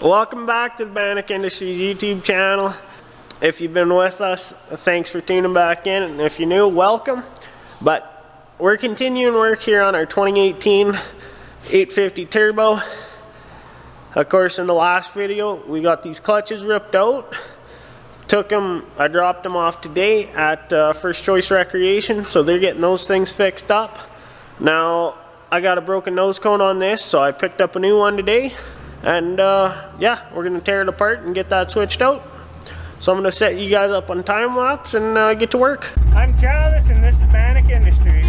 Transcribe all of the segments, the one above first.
Welcome back to the Bannock Industries YouTube channel. If you've been with us, thanks for tuning back in, and if you're new, welcome. But we're continuing work here on our 2018 850 Turbo. Of course, in the last video, we got these clutches ripped out. I dropped them off today at First Choice Recreation, so they're getting those things fixed up. Now, I got a broken nose cone on this, so I picked up a new one today. And yeah, we're gonna tear it apart and get that switched out. So I'm gonna set you guys up on time lapse and get to work. I'm Travis and this is Bannock Industries.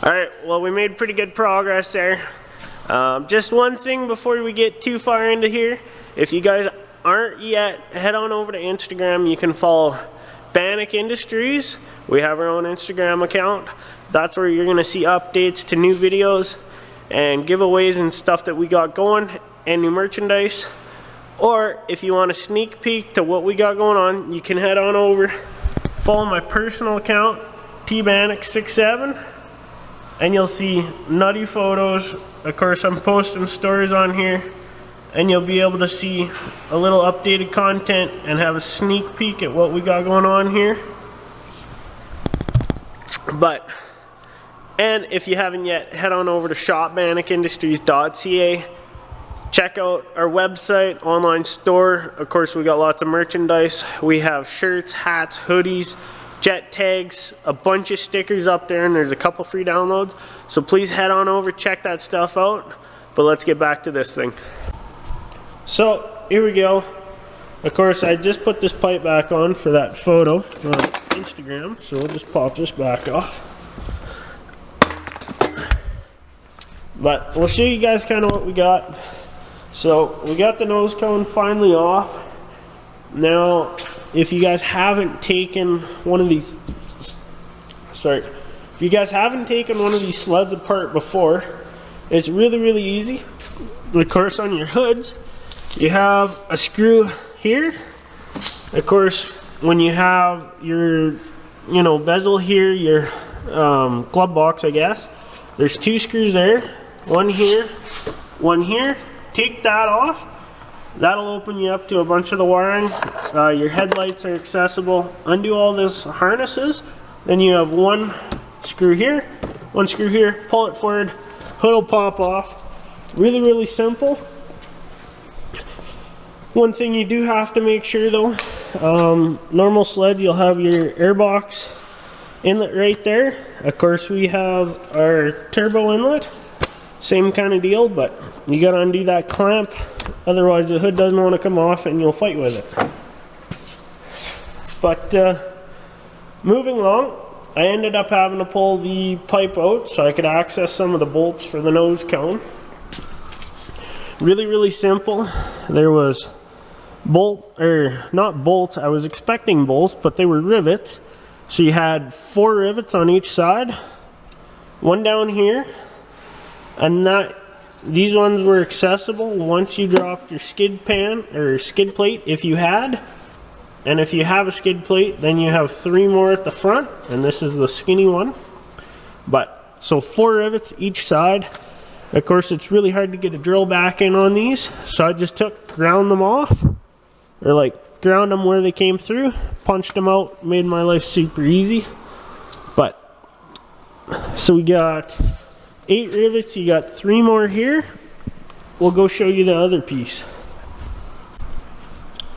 Alright, well, we made pretty good progress there. Just one thing before we get too far into here. If you guys aren't yet, head on over to Instagram. You can follow Bannock Industries. We have our own Instagram account. That's where you're going to see updates to new videos and giveaways and stuff that we got going and new merchandise. Or if you want a sneak peek to what we got going on, you can head on over, follow my personal account, tbannock67. And you'll see nutty photos. Of course, I'm posting stories on here, and you'll be able to see a little updated content and have a sneak peek at what we got going on here. And if you haven't yet, head on over to SHOPBANACKINDUSTREIS.CA. Check out our website, online store. Of course, we got lots of merchandise. We have shirts, hats, hoodies, jet tags, a bunch of stickers up there, and there's a couple free downloads. So please head on over, check that stuff out. But let's get back to this thing. So here we go. Of course, I just put this pipe back on for that photo on Instagram. So we'll just pop this back off. But we'll show you guys kind of what we got. So we got the nose cone finally off. Now, if you guys haven't taken one of these, if you guys haven't taken one of these sleds apart before, it's really easy. Of course, on your hoods, you have a screw here. Of course, when you have your, bezel here, your glove box, I guess, there's two screws there, one here, one here. Take that off. That'll open you up to a bunch of the wiring. Your headlights are accessible. Undo all these harnesses. Then you have one screw here, one screw here. Pull it forward. Hood will pop off. Really simple. One thing you do have to make sure though, normal sled, you'll have your airbox inlet right there. Of course, we have our turbo inlet. Same kind of deal, but you gotta undo that clamp. Otherwise the hood doesn't want to come off and you'll fight with it. But moving along, I ended up having to pull the pipe out so I could access some of the bolts for the nose cone. Really simple. There was not bolts, I was expecting bolts, but they were rivets. So you had 4 rivets on each side. One down here. And these ones were accessible once you dropped your skid pan or skid plate if you had. And if you have a skid plate, then you have 3 more at the front, and this is the skinny one. So 4 rivets each side. Of course, it's really hard to get a drill back in on these, so I just ground them off, or ground them where they came through, punched them out, made my life super easy. So we got 8 rivets, you got 3 more here. We'll go show you the other piece.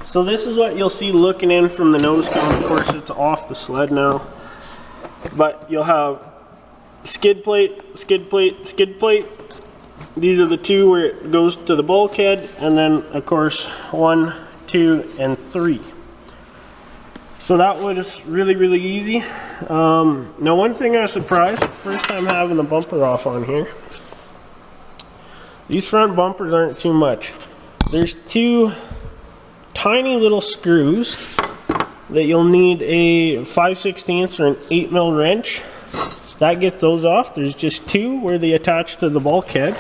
So So this is what you'll see looking in from the nose cone. Of course, it's off the sled now. But you'll have skid plate, skid plate, skid plate. These are the two where it goes to the bulkhead, and then of course 1, 2, and 3. So that was really easy. Now one thing I was surprised, first time having the bumper off on here. These front bumpers aren't too much. There's 2 tiny little screws that you'll need a 5/16 or an 8mm wrench. That gets those off. There's just 2 where they attach to the bulkhead.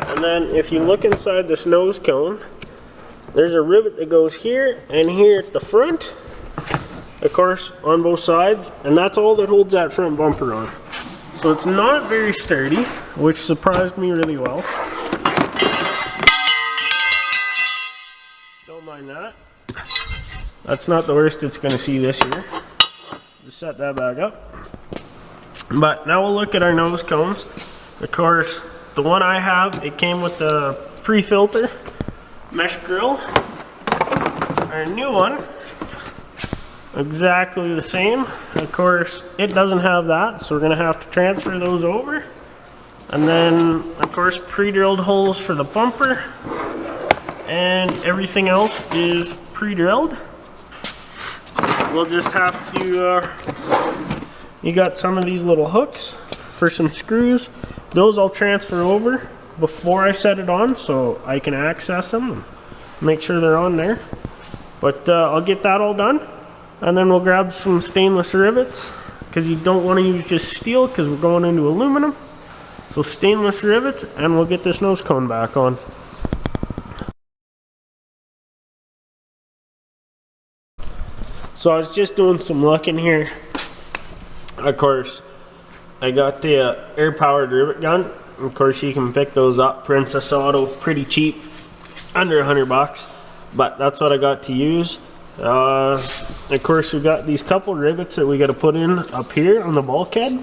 And then if you look inside this nose cone, there's a rivet that goes here and here at the front. Of course, on both sides, and that's all that holds that front bumper on. So it's not very sturdy, which surprised me really well. Don't mind that. That's not the worst it's going to see this year. Just set that back up. But now we'll look at our nose cones. Of course, the one I have, it came with the pre-filter mesh grill. Our new one, exactly the same. Of course, it doesn't have that, so we're going to have to transfer those over. And then, of course, pre-drilled holes for the bumper. And everything else is pre-drilled. We'll just have to, you got some of these little hooks for some screws. Those I'll transfer over before I set it on so I can access them and make sure they're on there. But I'll get that all done. And then we'll grab some stainless rivets, because you don't want to use just steel because we're going into aluminum. So stainless rivets, and we'll get this nose cone back on. So I was just doing some looking here. Of course, I got the air-powered rivet gun. Of course, you can pick those up, Princess Auto, pretty cheap, under $100. But that's what I got to use. Of course, we've got these couple rivets that we got to put in up here on the bulkhead.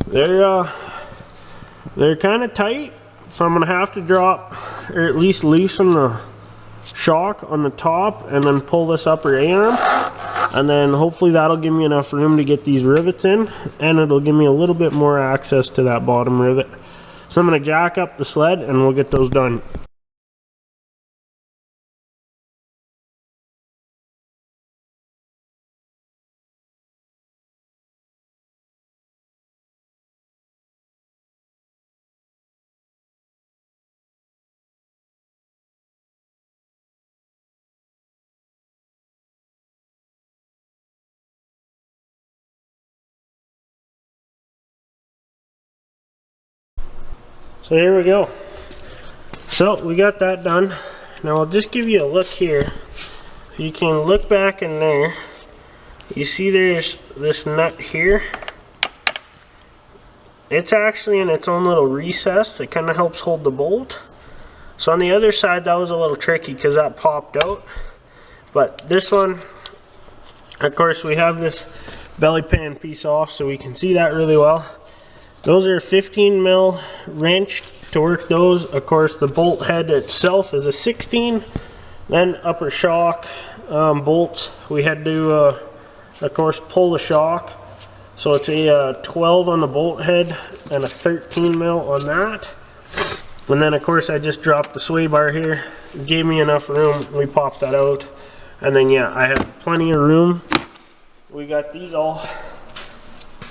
They're kind of tight, so I'm gonna have to drop, or at least loosen the shock on the top, and then pull this upper A-arm, and then hopefully that'll give me enough room to get these rivets in, and it'll give me a little bit more access to that bottom rivet. So I'm gonna jack up the sled, and we'll get those done. So here we go. So we got that done. Now I'll just give you a look here. You can look back in there. You see there's this nut here. It's actually in its own little recess that kind of helps hold the bolt. So on the other side that was a little tricky because that popped out. But this one, of course, we have this belly pan piece off so we can see that really well. Those are 15mm wrench to work those. Of course, the bolt head itself is a 16. Then upper shock bolts. We had to, of course, pull the shock. So it's a 12 on the bolt head and a 13mm on that. And then, of course, I just dropped the sway bar here. It gave me enough room. We popped that out. And then, yeah, I have plenty of room. We got these all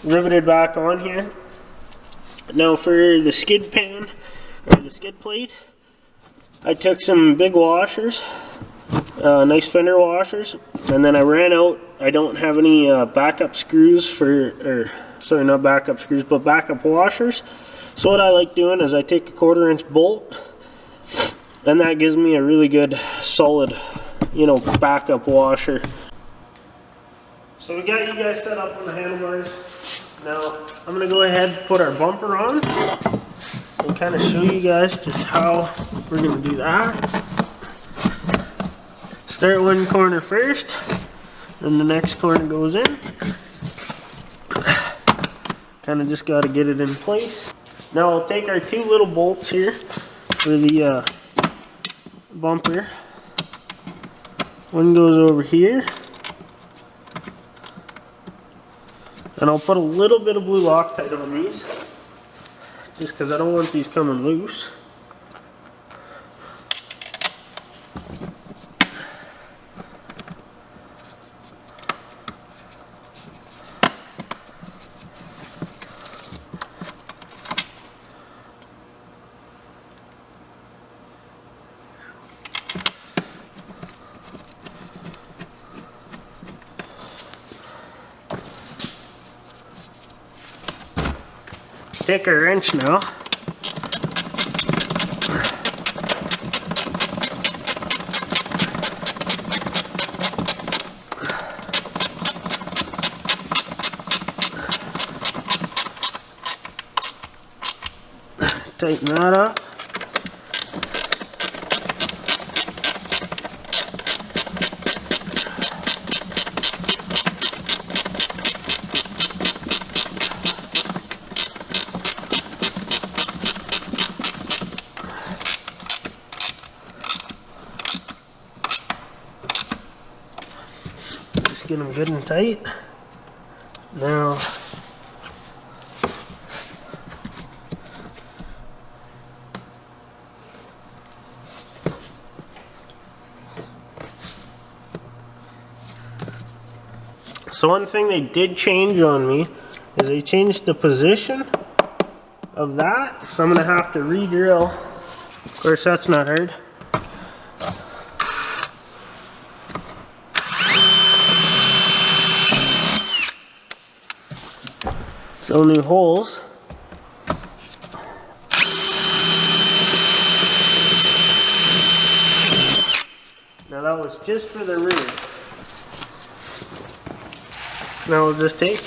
riveted back on here. Now for the skid pan, or the skid plate, I took some big washers, nice fender washers, and then I ran out. I don't have any backup screws for, sorry, not backup screws, but backup washers. So what I like doing is I take a 1/4-inch bolt, and that gives me a really good solid, you know, backup washer. So we got you guys set up on the handlebars. Now I'm going to go ahead and put our bumper on and kind of show you guys just how we're going to do that. Start one corner first, then the next corner goes in. Kind of just got to get it in place. Now I'll take our 2 little bolts here for the bumper. One goes over here. And I'll put a little bit of blue Loctite on these, just because I don't want these coming loose. Take a wrench now. Tighten that up. Get them good and tight. Now, so one thing they did change on me is they changed the position of that, so I'm going to have to re-drill. Of course, that's not hard. Drill new holes. Now that was just for the rear. Now we'll just take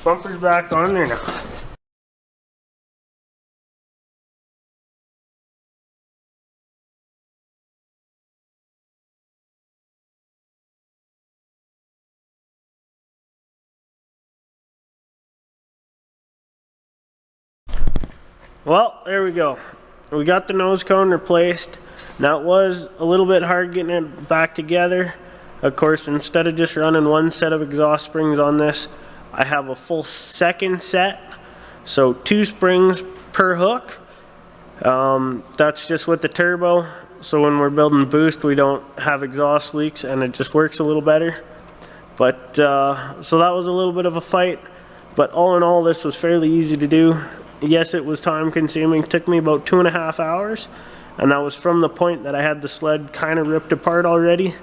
bumper's back on there now. Well, there we go. We got the nose cone replaced. Now it was a little bit hard getting it back together. Of course, instead of just running one set of exhaust springs on this, I have a full second set, so 2 springs per hook. That's just with the turbo, so when we're building boost we don't have exhaust leaks and it just works a little better. But so that was a little bit of a fight, but all in all this was fairly easy to do. Yes, it was time consuming. It took me about 2.5 hours, and that was from the point that I had the sled kind of ripped apart already.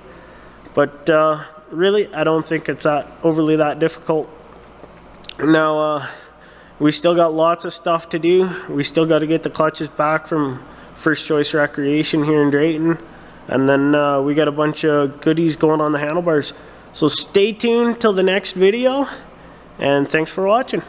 But really, I don't think it's overly that difficult. Now, we still got lots of stuff to do. We still got to get the clutches back from First Choice Recreation here in Drayton. And then we got a bunch of goodies going on the handlebars. So stay tuned till the next video, and thanks for watching.